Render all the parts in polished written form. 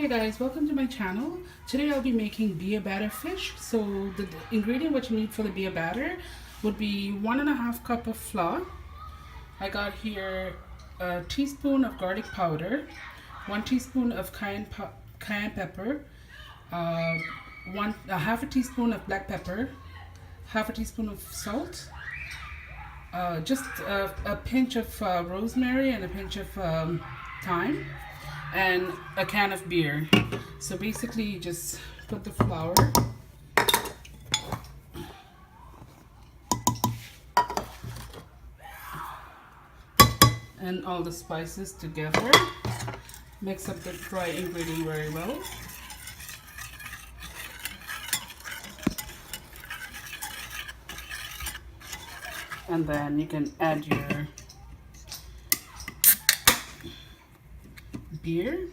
Hey guys, welcome to my channel. Today I'll be making beer batter fish. So the ingredient what you need for the beer batter would be 1.5 cup of flour. I got here a teaspoon of garlic powder, 1 teaspoon of cayenne pepper, half a teaspoon of black pepper, half a teaspoon of salt, just a pinch of rosemary and a pinch of thyme, and a can of beer. So basically you just put the flour and all the spices together, mix up the dry ingredient very well. And then you can add your beer.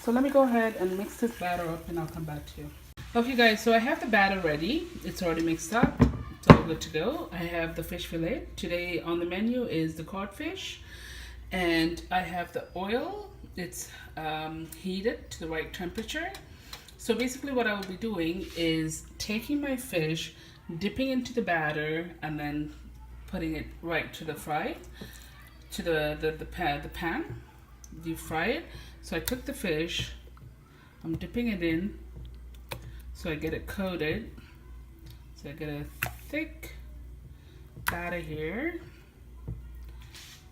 So let me go ahead and mix this batter up and I'll come back to you. Okay guys, so I have the batter ready. It's already mixed up. It's all good to go. I have the fish fillet. Today on the menu is the codfish. And I have the oil. It's heated to the right temperature. So basically what I will be doing is taking my fish, dipping into the batter, and then putting it right to the fry, to the pan, deep fry it. So I took the fish, I'm dipping it in, so I get it coated. So I get a thick batter here.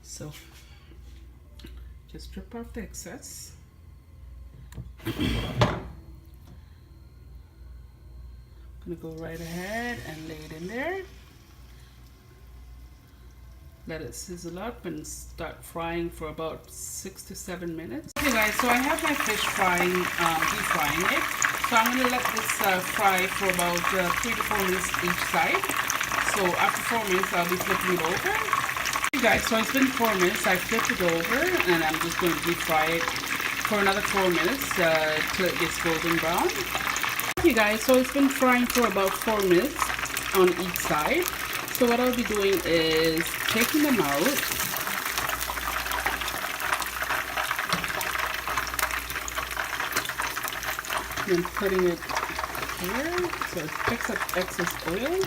So just strip off the excess. I'm gonna go right ahead and lay it in there. Let it sizzle up and start frying for about 6 to 7 minutes. Okay guys, so I have my fish frying, deep frying it. So I'm gonna let this fry for about 3 to 4 minutes each side. So after 4 minutes, I'll be flipping it over. Okay guys, so it's been 4 minutes. I flipped it over and I'm just going to deep fry it for another 4 minutes till it gets golden brown. Okay guys, so it's been frying for about 4 minutes on each side. So what I'll be doing is taking them out and putting it here so it picks up excess oil.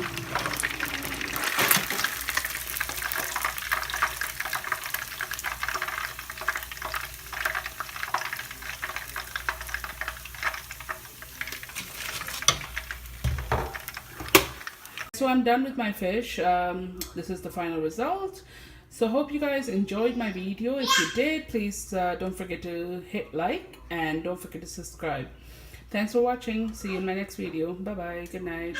So I'm done with my fish. This is the final result. So hope you guys enjoyed my video. If you did, please don't forget to hit like and don't forget to subscribe. Thanks for watching. See you in my next video. Bye bye. Good night.